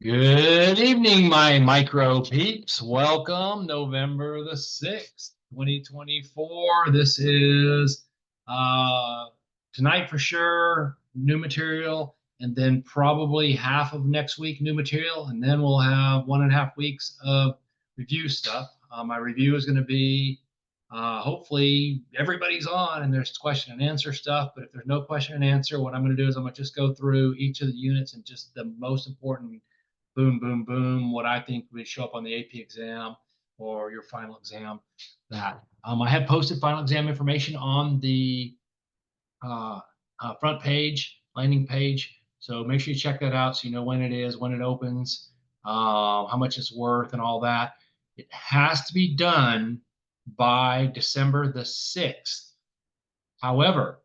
Good evening, my micro peeps. Welcome, November the 6th, 2024. This is tonight for sure, new material, and then probably half of next week, new material, and then we'll have 1.5 weeks of review stuff. My review is going to be hopefully everybody's on and there's question and answer stuff, but if there's no question and answer, what I'm going to do is I'm going to just go through each of the units and just the most important boom, boom, boom, what I think would show up on the AP exam or your final exam. That I have posted final exam information on the front page, landing page. So make sure you check that out so you know when it is, when it opens, how much it's worth, and all that. It has to be done by December the 6th. However,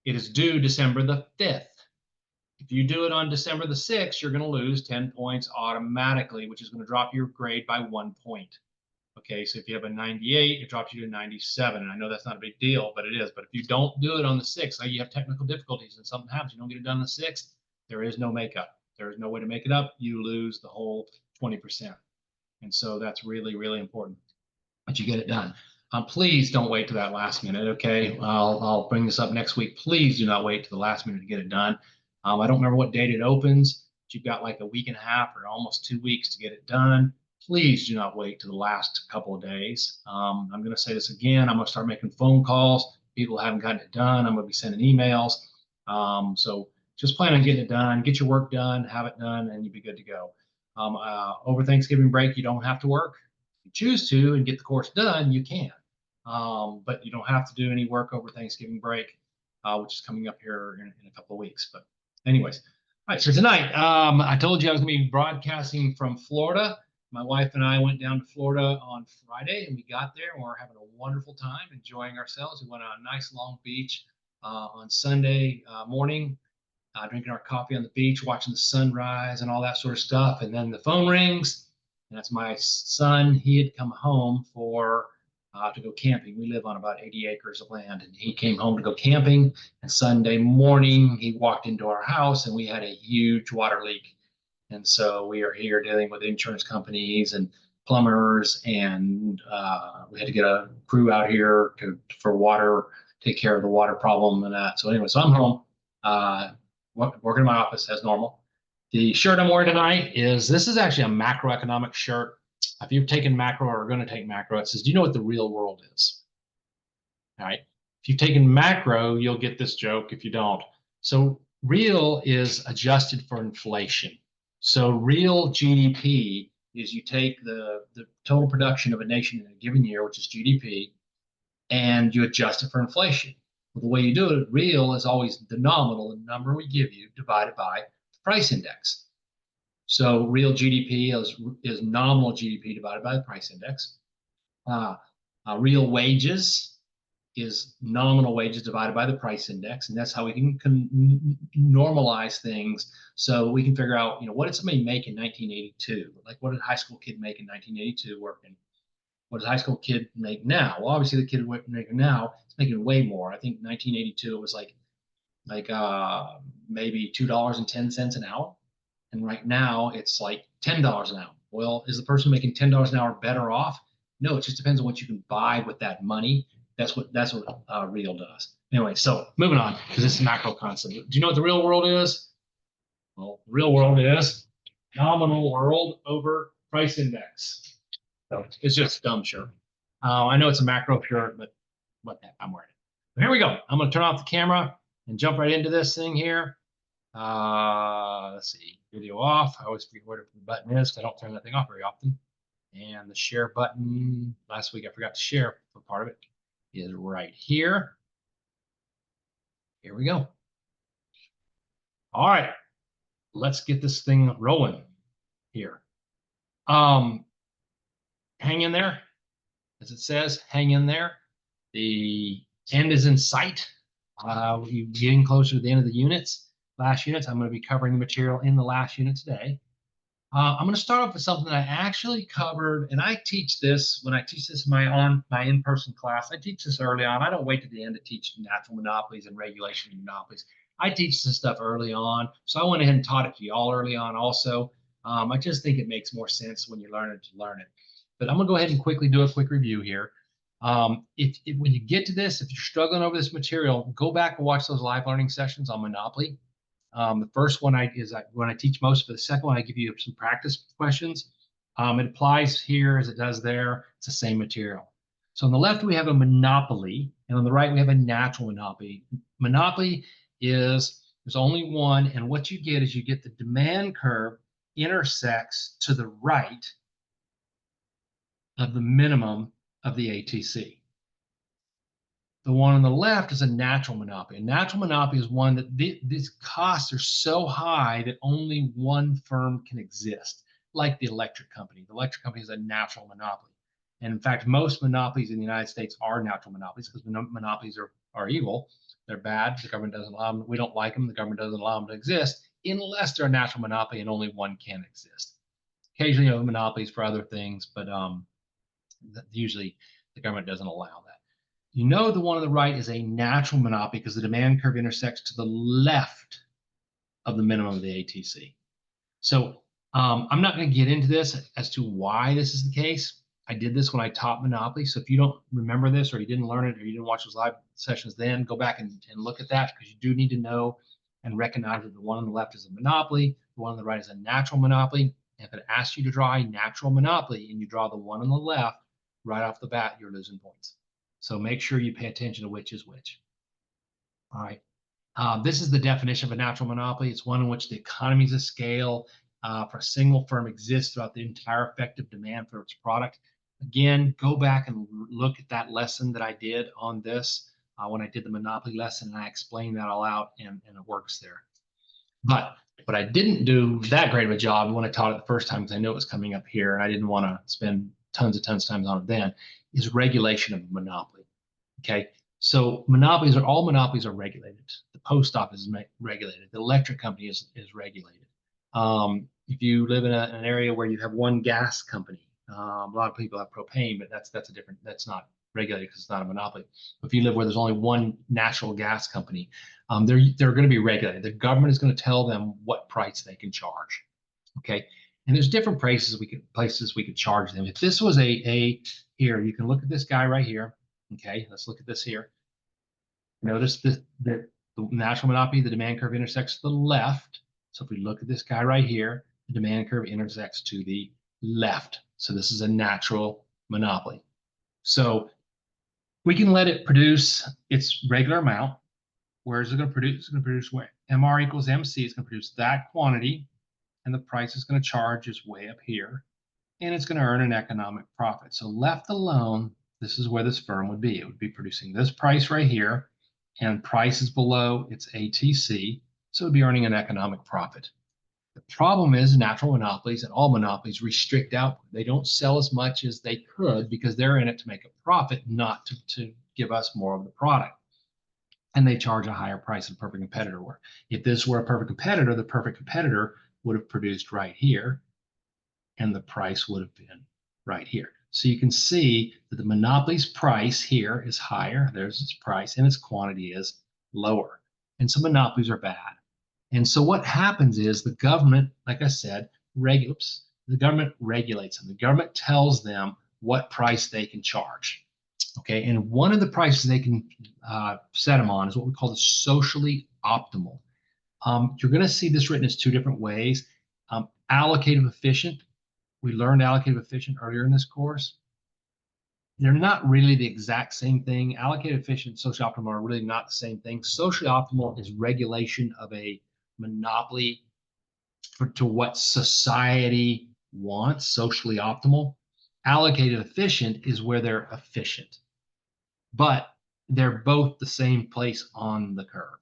it is due December the 5th. If you do it on December the 6th, you're going to lose 10 points automatically, which is going to drop your grade by 1 point. Okay, so if you have a 98, it drops you to 97. And I know that's not a big deal, but it is. But if you don't do it on the 6th, like you have technical difficulties and something happens, you don't get it done on the 6th, there is no makeup. There is no way to make it up. You lose the whole 20%. And so that's really, really important that you get it done. Please don't wait to that last minute, okay? I'll bring this up next week. Please do not wait to the last minute to get it done. I don't remember what date it opens, but you've got like a week and a half or almost 2 weeks to get it done. Please do not wait to the last couple of days. I'm going to say this again. I'm going to start making phone calls. People haven't gotten it done. I'm going to be sending emails. So just plan on getting it done. Get your work done, have it done, and you'll be good to go. Over Thanksgiving break, you don't have to work. If you choose to and get the course done, you can. But you don't have to do any work over Thanksgiving break, which is coming up here in a couple of weeks. But anyways, all right, so tonight, I told you I was going to be broadcasting from Florida. My wife and I went down to Florida on Friday, and we got there, and we're having a wonderful time, enjoying ourselves. We went on a nice long beach on Sunday morning, drinking our coffee on the beach, watching the sunrise and all that sort of stuff. And then the phone rings, and that's my son. He had come home to go camping. We live on about 80 acres of land, and he came home to go camping. And Sunday morning, he walked into our house, and we had a huge water leak. And so we are here dealing with insurance companies and plumbers, and we had to get a crew out here for water, take care of the water problem and that. So anyway, so I'm home, working in my office as normal. The shirt I'm wearing tonight this is actually a macroeconomic shirt. If you've taken macro or are going to take macro, it says, do you know what the real world is? All right. If you've taken macro, you'll get this joke. If you don't. So real is adjusted for inflation. So real GDP is you take the total production of a nation in a given year, which is GDP, and you adjust it for inflation. Well, the way you do it, real is always the nominal, the number we give you, divided by the price index. So real GDP is nominal GDP divided by the price index. Real wages is nominal wages divided by the price index, and that's how we can normalize things. So we can figure out, what did somebody make in 1982? Like, what did a high school kid make in 1982 working? What does a high school kid make now? Well, obviously the kid making now is making way more. I think 1982 it was like maybe $2.10 an hour, and right now it's like $10 an hour. Well, is the person making $10 an hour better off? No, it just depends on what you can buy with that money. That's what real does. Anyway, so moving on, because this is macro concept. Do you know what the real world is? Well, the real world is nominal world over price index. So it's just dumb shirt. I know it's a macro shirt, but what the heck, I'm wearing it. But here we go. I'm going to turn off the camera and jump right into this thing here. Let's see, video off. I always forget where the button is because I don't turn that thing off very often. And the share button, last week I forgot to share for part of it, is right here. Here we go. All right, let's get this thing rolling here. Hang in there, as it says, hang in there. The end is in sight. We're getting closer to the end of the units. Last units, I'm going to be covering the material in the last unit today. I'm going to start off with something that I actually covered, and I teach this when I teach this in my in-person class. I teach this early on. I don't wait to the end to teach natural monopolies and regulation monopolies. I teach this stuff early on, so I went ahead and taught it to you all early on also. I just think it makes more sense when you learn it to learn it. But I'm gonna go ahead and quickly do a quick review here. If when you get to this, if you're struggling over this material, go back and watch those live learning sessions on Monopoly. The first one when I teach most of it. The second one, I give you some practice questions. It applies here as it does there. It's the same material. So on the left, we have a monopoly, and on the right, we have a natural monopoly. Monopoly is there's only one, and what you get is you get the demand curve intersects to the right of the minimum of the ATC. The one on the left is a natural monopoly. A natural monopoly is one that these costs are so high that only one firm can exist, like the electric company. The electric company is a natural monopoly. And in fact, most monopolies in the United States are natural monopolies because monopolies are evil. They're bad. The government doesn't allow them. We don't like them. The government doesn't allow them to exist unless they're a natural monopoly and only one can exist. Occasionally, you have monopolies for other things, but usually the government doesn't allow that. You know the one on the right is a natural monopoly because the demand curve intersects to the left of the minimum of the ATC. So I'm not going to get into this as to why this is the case. I did this when I taught Monopoly. So if you don't remember this or you didn't learn it or you didn't watch those live sessions then, go back and look at that because you do need to know and recognize that the one on the left is a monopoly, the one on the right is a natural monopoly. And if it asks you to draw a natural monopoly and you draw the one on the left, right off the bat, you're losing points. So make sure you pay attention to which is which. All right. This is the definition of a natural monopoly. It's one in which the economies of scale for a single firm exist throughout the entire effective demand for its product. Again, go back and look at that lesson that I did on this when I did the monopoly lesson, and I explained that all out, and it works there. But what I didn't do that great of a job when I taught it the first time, because I knew it was coming up here, and I didn't want to spend tons of time on it then, is regulation of monopoly. Okay, so all monopolies are regulated. The post office is regulated. The electric company is regulated. If you live in an area where you have one gas company, a lot of people have propane, but that's not regulated because it's not a monopoly. If you live where there's only one natural gas company, they're going to be regulated. The government is going to tell them what price they can charge. Okay, and there's different places we could charge them. If this was here, you can look at this guy right here. Okay, let's look at this here. Notice the natural monopoly, the demand curve intersects to the left. So if we look at this guy right here, the demand curve intersects to the left. So this is a natural monopoly. So we can let it produce its regular amount. Where is it going to produce? It's going to produce where? MR equals MC. It's going to produce that quantity, and the price it's going to charge is way up here, and it's going to earn an economic profit. So left alone, this is where this firm would be. It would be producing this price right here, and price is below its ATC, so it would be earning an economic profit. The problem is natural monopolies and all monopolies restrict output. They don't sell as much as they could because they're in it to make a profit, not to give us more of the product. And they charge a higher price than a perfect competitor would. If this were a perfect competitor, the perfect competitor would have produced right here, and the price would have been right here. So you can see that the monopoly's price here is higher. There's its price, and its quantity is lower. And so monopolies are bad. And so what happens is the government, like I said, the government regulates them. The government tells them what price they can charge. Okay, and one of the prices they can set them on is what we call the socially optimal. You're going to see this written as two different ways. Allocative efficient. We learned allocative efficient earlier in this course. They're not really the exact same thing. Allocative efficient and socially optimal are really not the same thing. Socially optimal is regulation of a monopoly to what society wants, socially optimal. Allocative efficient is where they're efficient, but they're both the same place on the curve.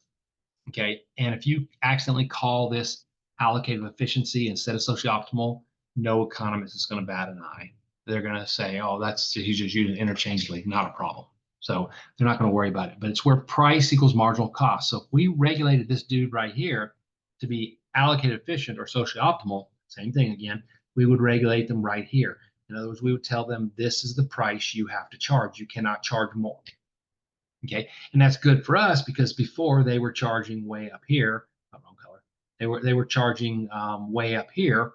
Okay, and if you accidentally call this allocative efficiency instead of socially optimal, no economist is going to bat an eye. They're going to say, oh, he's just using it interchangeably, not a problem. So they're not going to worry about it. But it's where price equals marginal cost. So if we regulated this dude right here to be allocated efficient or socially optimal, same thing again, we would regulate them right here. In other words, we would tell them this is the price you have to charge. You cannot charge more. Okay, and that's good for us because before they were charging way up here, wrong color. They were charging way up here,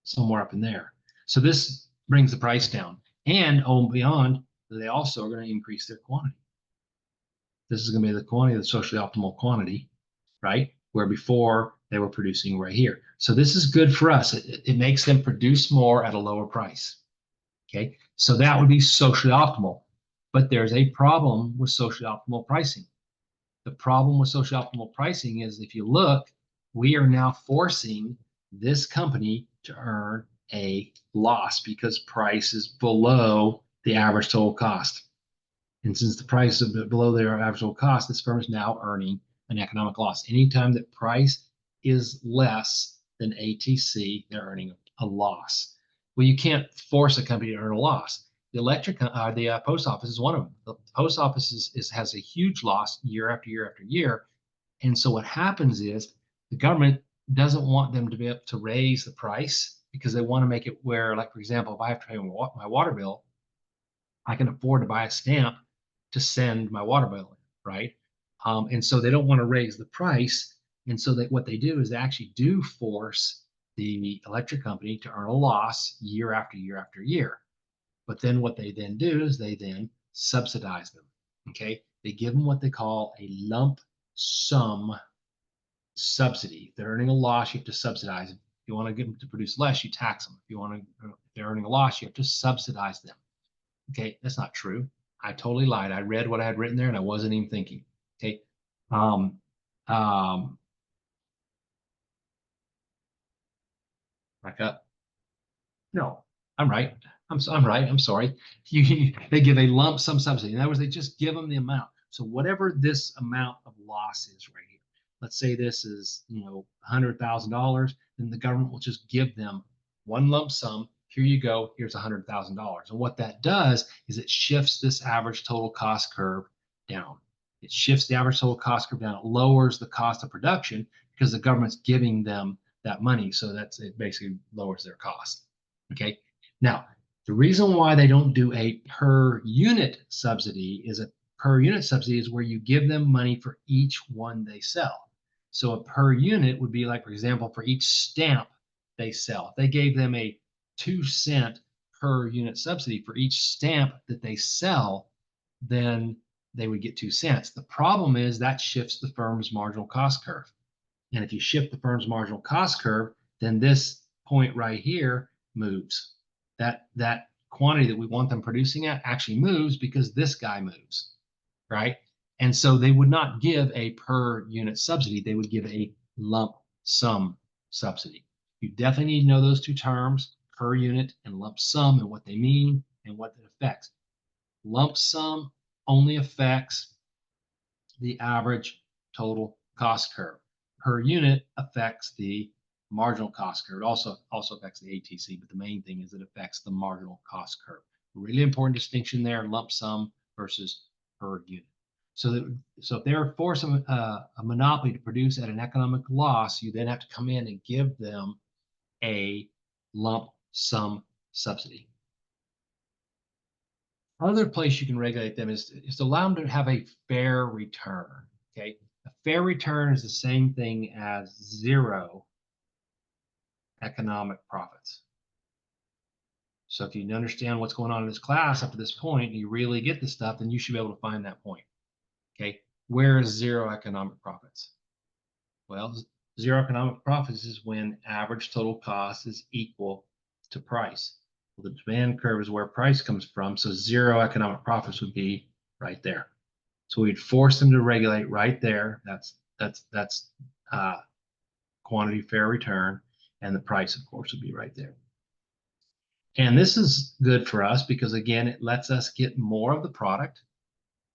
somewhere up in there. So this brings the price down. And oh, beyond, they also are going to increase their quantity. This is going to be the quantity, the socially optimal quantity, right? Where before they were producing right here. So this is good for us. It makes them produce more at a lower price. Okay, so that would be socially optimal. But there's a problem with socially optimal pricing. The problem with socially optimal pricing is if you look, we are now forcing this company to earn a loss because price is below the average total cost. And since the price is below their average total cost, this firm is now earning an economic loss. Anytime that price is less than ATC, they're earning a loss. Well, you can't force a company to earn a loss. The post office is one of them. The post office has a huge loss year after year after year. And so what happens is the government doesn't want them to be able to raise the price because they want to make it where, like, for example, if I have to pay my water bill, I can afford to buy a stamp to send my water bill in, right? And so they don't want to raise the price. And so what they do is they actually do force the electric company to earn a loss year after year after year. But then what they then do is they then subsidize them. Okay. They give them what they call a lump sum subsidy. If they're earning a loss, you have to subsidize them. If you want to get them to produce less, you tax them. If they're earning a loss, you have to subsidize them. Okay, that's not true. I totally lied. I read what I had written there and I wasn't even thinking. Okay. Um, um, Back up. No, I'm right. I'm right. I'm sorry. They give a lump sum subsidy. In other words, they just give them the amount. So whatever this amount of loss is right here, let's say this is, $100,000, then the government will just give them one lump sum. Here you go. Here's $100,000. And what that does is it shifts this average total cost curve down. It shifts the average total cost curve down. It lowers the cost of production because the government's giving them that money. So it basically lowers their cost. Okay. Now, the reason why they don't do a per unit subsidy is a per unit subsidy is where you give them money for each one they sell. So a per unit would be like, for example, for each stamp they sell. If they gave them a 2-cent per unit subsidy for each stamp that they sell, then they would get 2 cents. The problem is that shifts the firm's marginal cost curve. And if you shift the firm's marginal cost curve, then this point right here moves. That quantity that we want them producing at actually moves because this guy moves, right? And so they would not give a per unit subsidy. They would give a lump sum subsidy. You definitely need to know those two terms, per unit and lump sum, and what they mean and what it affects. Lump sum only affects the average total cost curve. Per unit affects the marginal cost curve. It also affects the ATC, but the main thing is it affects the marginal cost curve. Really important distinction there, lump sum versus per unit. So if they're forcing a monopoly to produce at an economic loss, you then have to come in and give them a lump sum subsidy. Other place you can regulate them is to allow them to have a fair return. Okay, a fair return is the same thing as zero economic profits. So if you understand what's going on in this class up to this point, and you really get this stuff, then you should be able to find that point. Okay, where is zero economic profits? Well, zero economic profits is when average total cost is equal to price. Well, the demand curve is where price comes from, so zero economic profits would be right there. So we'd force them to regulate right there. That's quantity fair return, and the price, of course, would be right there. And this is good for us because, again, it lets us get more of the product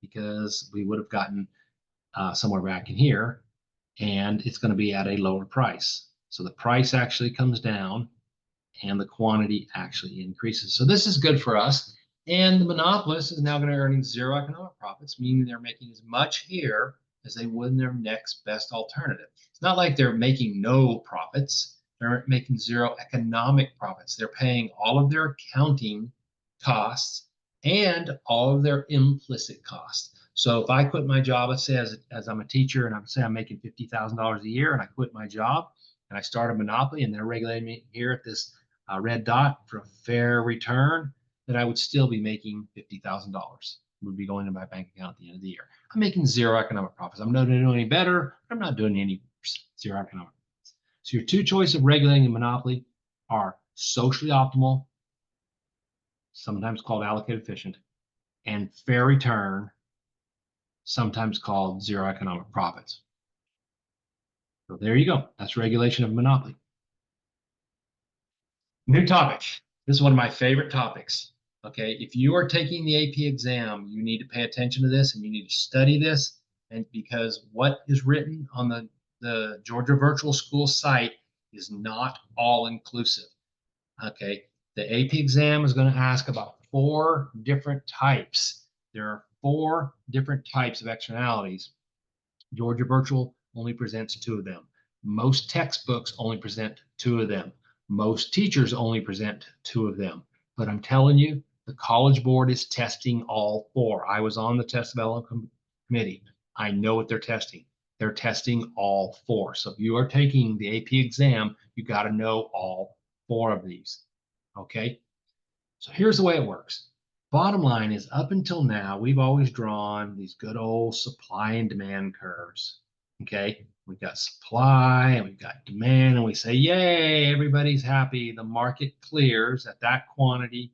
because we would have gotten somewhere back in here, and it's going to be at a lower price. So the price actually comes down and the quantity actually increases. So this is good for us. And the monopolist is now going to earn zero economic profits, meaning they're making as much here as they would in their next best alternative. It's not like they're making no profits. They're making zero economic profits. They're paying all of their accounting costs and all of their implicit costs. So if I quit my job, let's say as I'm a teacher and I'm making $50,000 a year and I quit my job and I start a monopoly and they're regulating me here at this red dot for a fair return, then I would still be making $50,000. Would be going to my bank account at the end of the year. I'm making zero economic profits. I'm not doing any better. I'm not doing any worse. Zero economic profits. So your two choices of regulating a monopoly are socially optimal, sometimes called allocated efficient, and fair return, sometimes called zero economic profits. So there you go. That's regulation of monopoly. New topic. This is one of my favorite topics. Okay, if you are taking the AP exam, you need to pay attention to this and you need to study this. And because what is written on the Georgia Virtual School site is not all inclusive. Okay, the AP exam is going to ask about 4 different types. There are 4 different types of externalities. Georgia Virtual only presents 2 of them. Most textbooks only present 2 of them. Most teachers only present 2 of them. But I'm telling you, the College Board is testing all 4. I was on the test development committee. I know what they're testing. They're testing all 4. So if you are taking the AP exam, you got to know all 4 of these. Okay? So here's the way it works. Bottom line is, up until now, we've always drawn these good old supply and demand curves. Okay, we've got supply and we've got demand, and we say, yay, everybody's happy. The market clears at that quantity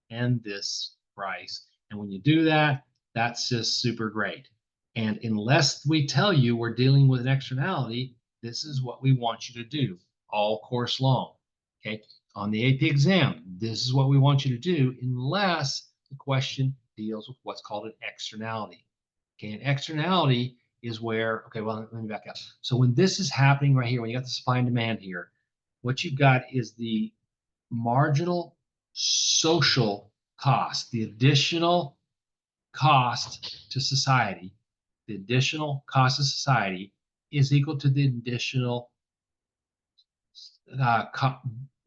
and this price. And when you do that, that's just super great. And unless we tell you we're dealing with an externality, this is what we want you to do all course long. Okay, on the AP exam, this is what we want you to do, unless the question deals with what's called an externality. Okay, an externality is where, okay, well, let me back up. So when this is happening right here, when you got the supply and demand here, what you've got is the marginal social cost, the additional cost to society. The additional cost of society is equal to the additional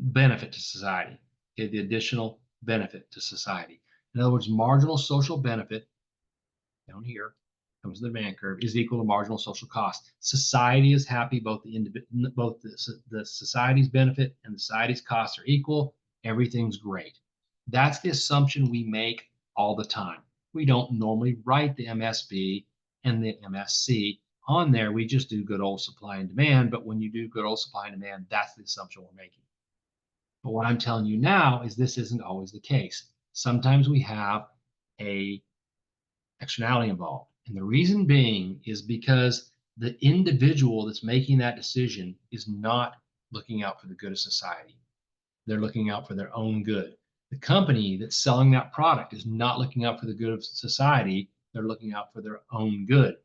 benefit to society. Okay, the additional benefit to society. In other words, marginal social benefit down here comes the demand curve is equal to marginal social cost. Society is happy. Both the society's benefit and the society's costs are equal. Everything's great. That's the assumption we make all the time. We don't normally write the MSB and the MSC on there. We just do good old supply and demand. But when you do good old supply and demand, that's the assumption we're making. But what I'm telling you now is this isn't always the case. Sometimes we have a externality involved. And the reason being is because the individual that's making that decision is not looking out for the good of society. They're looking out for their own good. The company that's selling that product is not looking out for the good of society. They're looking out for their own good.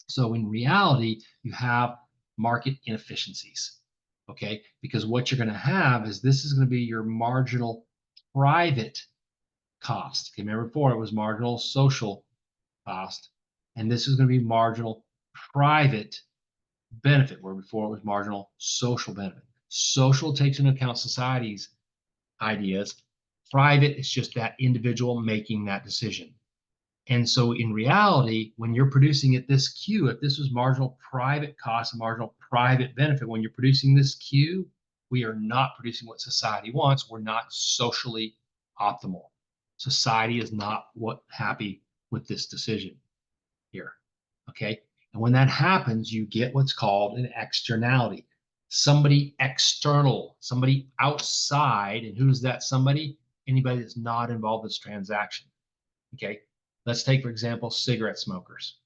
So in reality, you have market inefficiencies. Okay, because what you're going to have is this is going to be your marginal private cost. Okay, remember before it was marginal social cost, and this is going to be marginal private benefit, where before it was marginal social benefit. Social takes into account society's ideas. Private is just that individual making that decision. And so in reality, when you're producing at this Q, if this was marginal private cost and marginal private benefit, when you're producing this Q, we are not producing what society wants. We're not socially optimal. Society is not happy with this decision here. Okay. And when that happens, you get what's called an externality. Somebody external, somebody outside. And who's that somebody? Anybody that's not involved in this transaction. Okay. Let's take, for example, cigarette smokers,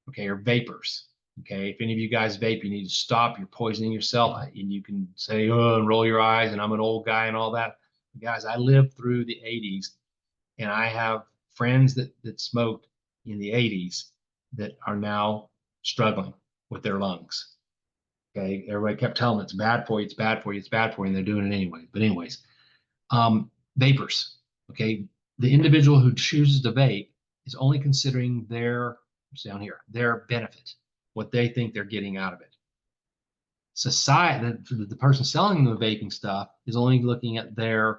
okay, or vapors. Okay, if any of you guys vape, you need to stop. You're poisoning yourself. And you can say, oh, and roll your eyes, and I'm an old guy and all that. Guys, I lived through the 80s, and I have friends that smoked in the 80s that are now struggling with their lungs. Okay, everybody kept telling them it's bad for you, it's bad for you, it's bad for you, and they're doing it anyway. But anyways, vapors. Okay, the individual who chooses to vape is only considering their benefit, what they think they're getting out of it. Society, the person selling the vaping stuff is only looking at their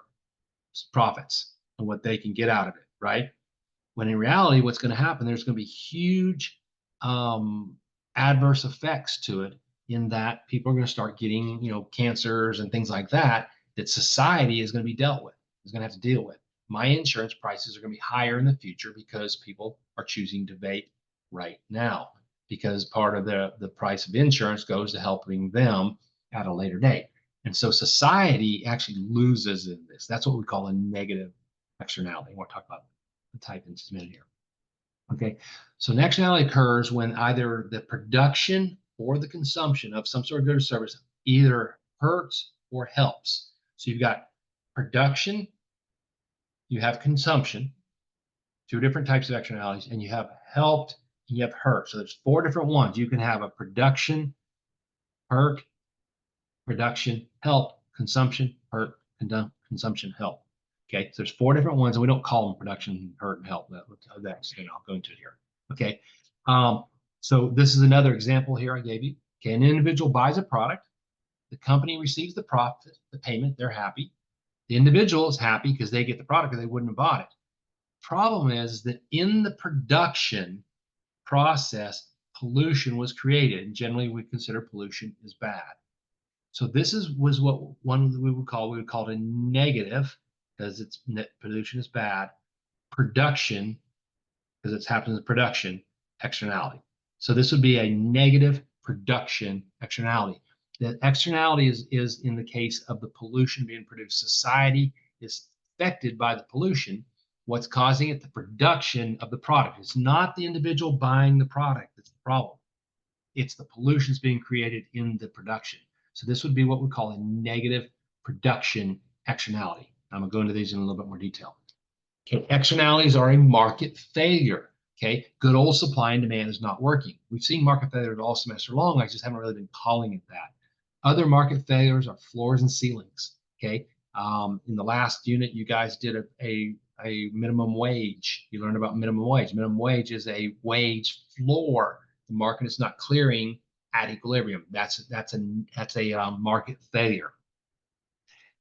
profits and what they can get out of it, right? When in reality, what's going to happen, there's going to be huge adverse effects to it, in that people are going to start getting, cancers and things like that. that society is going to be dealt with, is going to have to deal with. My insurance prices are going to be higher in the future because people are choosing to vape right now, because part of the price of insurance goes to helping them at a later date. And so society actually loses in this. That's what we call a negative externality. We'll talk about the type in just a minute here. Okay, so an externality occurs when either the production or the consumption of some sort of good or service either hurts or helps. So you've got production, you have consumption, two different types of externalities, and you have helped and you have hurt. So there's four different ones. You can have a production, hurt, production, help, consumption, hurt, consumption, help. Okay, so there's four different ones, and we don't call them production, hurt, and help. That's, I'll go into it here. Okay, so this is another example here I gave you. Okay, an individual buys a product, the company receives the profit, the payment, they're happy. The individual is happy because they get the product, or they wouldn't have bought it. Problem is that in the production process, pollution was created, and generally we consider pollution is bad. So this was what one we would call it a negative, because it's pollution is bad, production, because it's happening in production, externality. So this would be a negative production externality. The externality is in the case of the pollution being produced. Society is affected by the pollution. What's causing it? The production of the product. It's not the individual buying the product that's the problem. It's the pollutions being created in the production. So this would be what we call a negative production externality. I'm going to go into these in a little bit more detail. Okay, externalities are a market failure. Okay, good old supply and demand is not working. We've seen market failures all semester long. I just haven't really been calling it that. Other market failures are floors and ceilings. Okay, in the last unit, you guys did a minimum wage. You learned about minimum wage. Minimum wage is a wage floor. The market is not clearing at equilibrium. That's a market failure.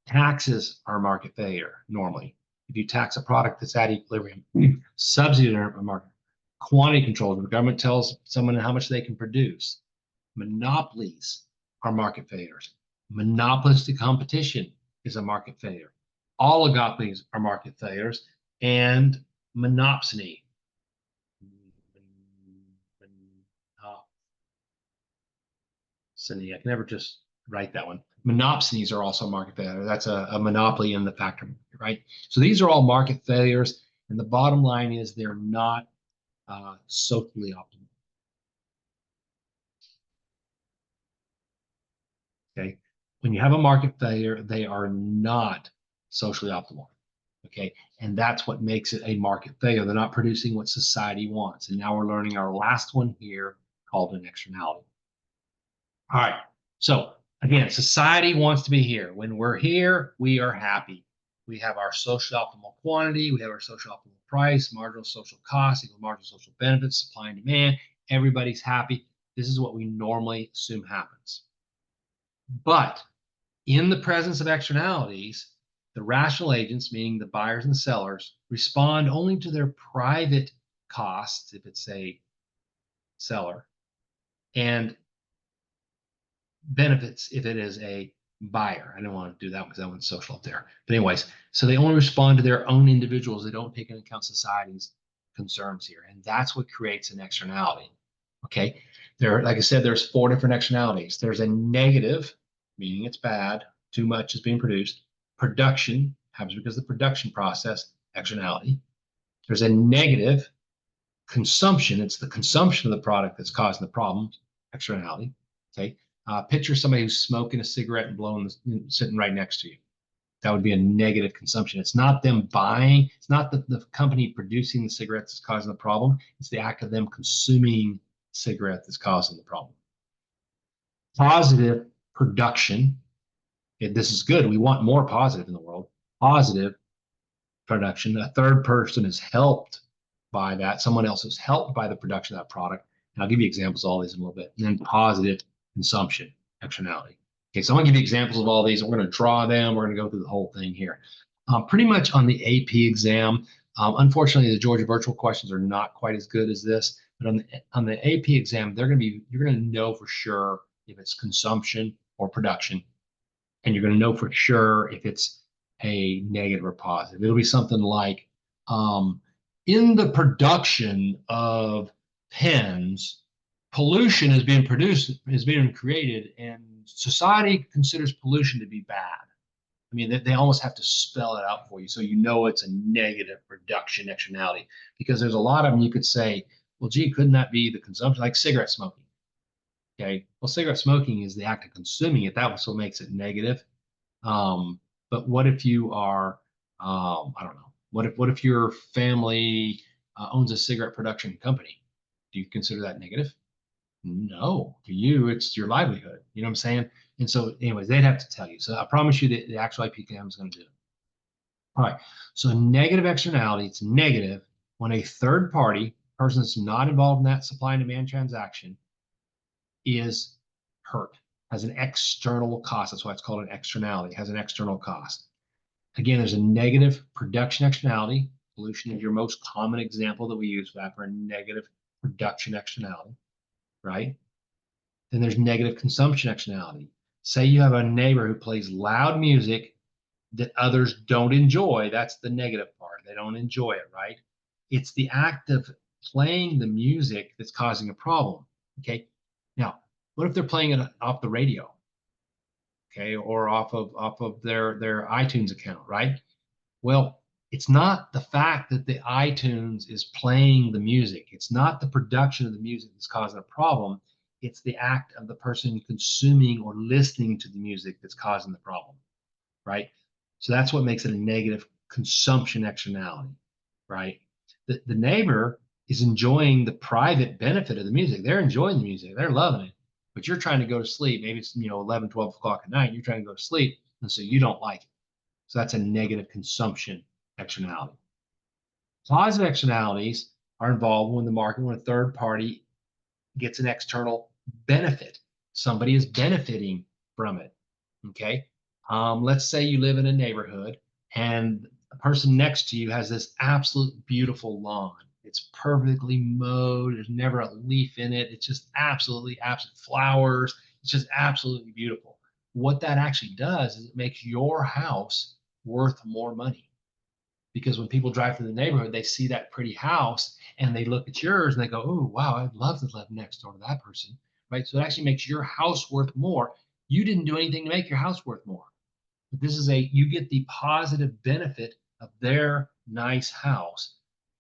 Taxes are a market failure normally. If you tax a product that's at equilibrium, subsidies are a market. Quantity control, the government tells someone how much they can produce. Monopolies are market failures. Monopolistic competition is a market failure. Oligopolies are market failures, and monopsony. I can never just write that one. Monopsonies are also market failure. That's a monopoly in the factor market, right? So these are all market failures, and the bottom line is they're not socially optimal. Okay, when you have a market failure, they are not socially optimal. Okay, and that's what makes it a market failure. They're not producing what society wants. And now we're learning our last one here called an externality. All right, so again, society wants to be here. When we're here, we are happy. We have our social optimal quantity, we have our social optimal price, marginal social cost equals marginal social benefits, supply and demand. Everybody's happy. This is what we normally assume happens. But in the presence of externalities, the rational agents, meaning the buyers and the sellers, respond only to their private costs, if it's a seller, and benefits if it is a buyer. I don't want to do that because that one's social up there. But anyways, so they only respond to their own individuals. They don't take into account society's concerns here. And that's what creates an externality. Okay. Like I said, there's four different externalities. There's a negative, meaning it's bad, too much is being produced. Production happens because of the production process, externality. There's a negative consumption. It's the consumption of the product that's causing the problem, externality. Okay. Picture somebody who's smoking a cigarette and blowing, sitting right next to you. That would be a negative consumption. It's not them buying. It's not the company producing the cigarettes that's causing the problem. It's the act of them consuming cigarette that's causing the problem. Positive production. Okay, this is good. We want more positive in the world. Positive production. A third person is helped by that. Someone else is helped by the production of that product. And I'll give you examples of all these in a little bit. And then positive consumption, externality. Okay, so I'm going to give you examples of all these. We're going to draw them. We're going to go through the whole thing here. Pretty much on the AP exam, unfortunately, the Georgia virtual questions are not quite as good as this. But on the AP exam, you're going to know for sure if it's consumption or production. and you're going to know for sure if it's a negative or positive. It'll be something like, in the production of pens, pollution is being created, and society considers pollution to be bad. I mean, they almost have to spell it out for you so you know it's a negative production externality. Because there's a lot of them you could say, well, gee, couldn't that be the consumption, like cigarette smoking? Okay, well, cigarette smoking is the act of consuming it. That also makes it negative. Um, but what if you are, I don't know, what if your family owns a cigarette production company? Do you consider that negative? No, to you, it's your livelihood. You know what I'm saying? And so, anyways, they'd have to tell you. So I promise you that the actual IPCAM is going to do it. All right. So negative externality, it's negative when a third party, person that's not involved in that supply and demand transaction, is hurt, has an external cost. That's why it's called an externality. It has an external cost. Again, there's a negative production externality. Pollution is your most common example that we use for that, for a negative production externality, right? Then there's negative consumption externality. Say you have a neighbor who plays loud music that others don't enjoy. That's the negative part. They don't enjoy it, right? It's the act of playing the music that's causing a problem. Okay. Now, what if they're playing it off the radio? Okay, or off of their iTunes account, right? Well, it's not the fact that the iTunes is playing the music. It's not the production of the music that's causing a problem. It's the act of the person consuming or listening to the music that's causing the problem, right? So that's what makes it a negative consumption externality, right? The neighbor is enjoying the private benefit of the music. They're enjoying the music. They're loving it. But you're trying to go to sleep. Maybe it's 11, 12 o'clock at night. You're trying to go to sleep. And so you don't like it. So that's a negative consumption externality. Positive externalities are involved when the market, when a third party gets an external benefit. Somebody is benefiting from it. Okay. Let's say you live in a neighborhood and a person next to you has this absolute beautiful lawn. It's perfectly mowed. There's never a leaf in it. It's just absolutely flowers. It's just absolutely beautiful. What that actually does is it makes your house worth more money, because when people drive through the neighborhood, they see that pretty house and they look at yours and they go, oh, wow, I'd love to live next door to that person, right? So it actually makes your house worth more. You didn't do anything to make your house worth more. But this is you get the positive benefit of their nice house,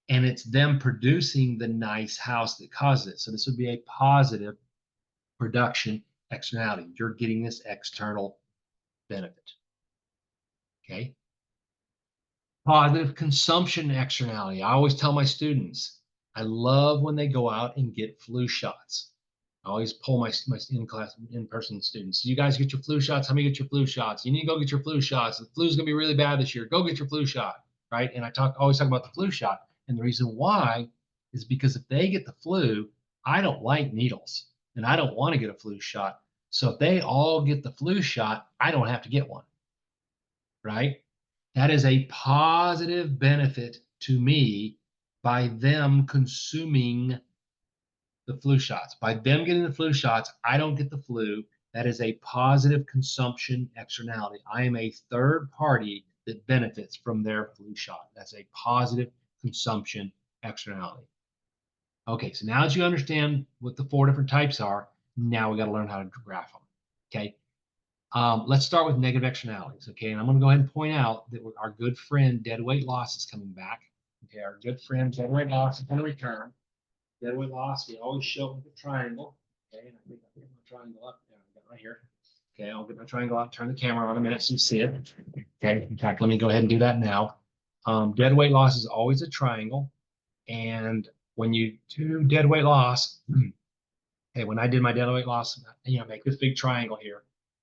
and it's them producing the nice house that causes it. So this would be a positive production externality. You're getting this external benefit, okay? Positive consumption externality. I always tell my students, I love when they go out and get flu shots. I always pull my in-class, in-person students. You guys get your flu shots? How many get your flu shots? You need to go get your flu shots. The flu's gonna be really bad this year. Go get your flu shot, right? And I always talk about the flu shot. And the reason why is because if they get the flu, I don't like needles and I don't want to get a flu shot. So if they all get the flu shot, I don't have to get one, right? That is a positive benefit to me by them consuming the flu shots. By them getting the flu shots, I don't get the flu. That is a positive consumption externality. I am a third party that benefits from their flu shot. That's a positive consumption externality. Okay, so now that you understand what the 4 different types are, now we got to learn how to graph them. Okay, let's start with negative externalities. Okay, and I'm going to go ahead and point out that our good friend deadweight loss is coming back. Okay, our good friend deadweight loss is going to return. Deadweight loss, we always show it with a triangle. Okay, and I think I'll get my triangle up. Yeah, I got it right here. Okay, I'll get my triangle out, turn the camera on a minute so you see it. Okay, in fact, let me go ahead and do that now. Deadweight loss is always a triangle. And when you do deadweight loss, okay, when I did my deadweight loss, make this big triangle here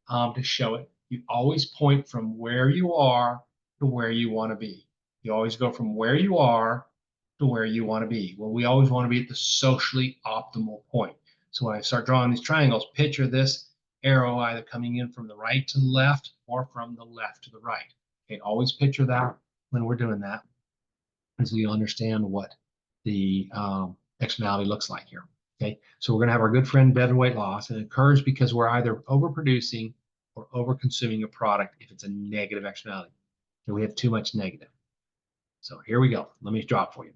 to show it. You always point from where you are to where you want to be. You always go from where you are to where you want to be. Well, we always want to be at the socially optimal point. So when I start drawing these triangles, picture this arrow either coming in from the right to the left or from the left to the right. Okay, always picture that when we're doing that, and so you'll understand what the externality looks like here. Okay, so we're going to have our good friend deadweight loss, and it occurs because we're either overproducing or over consuming a product if it's a negative externality. So we have too much negative. So here we go. Let me draw it for you.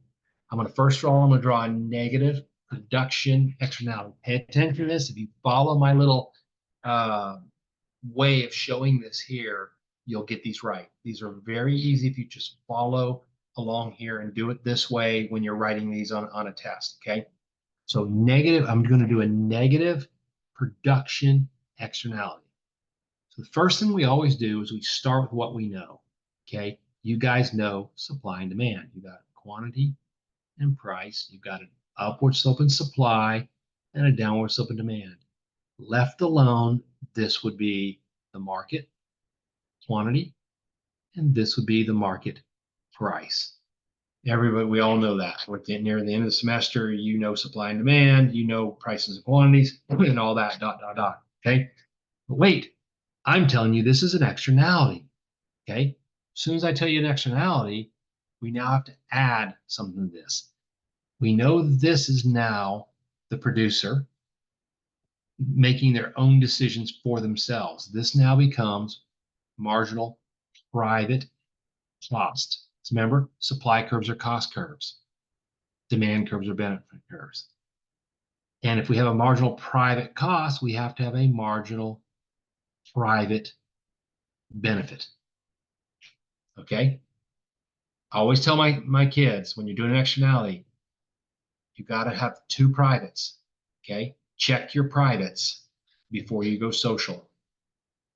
I'm going to first draw, I'm going to draw a negative production externality. Pay attention to this. If you follow my little way of showing this here, you'll get these right. These are very easy if you just follow along here and do it this way when you're writing these on a test, okay? So negative, I'm going to do a negative production externality. So the first thing we always do is we start with what we know, okay? You guys know supply and demand. You got quantity and price. You've got an upward slope in supply and a downward slope in demand. Left alone, this would be the market quantity, and this would be the market price. Everybody, we all know that. We're getting near the end of the semester, you know supply and demand, you know prices and quantities, and all that, dot, dot, dot, okay? But wait, I'm telling you this is an externality, okay? As soon as I tell you an externality, we now have to add something to this. We know this is now the producer making their own decisions for themselves. This now becomes marginal private cost. So remember, supply curves are cost curves. Demand curves are benefit curves. And if we have a marginal private cost, we have to have a marginal private benefit. Okay? I always tell my kids, when you're doing an externality, you got to have two privates. Okay? Check your privates before you go social.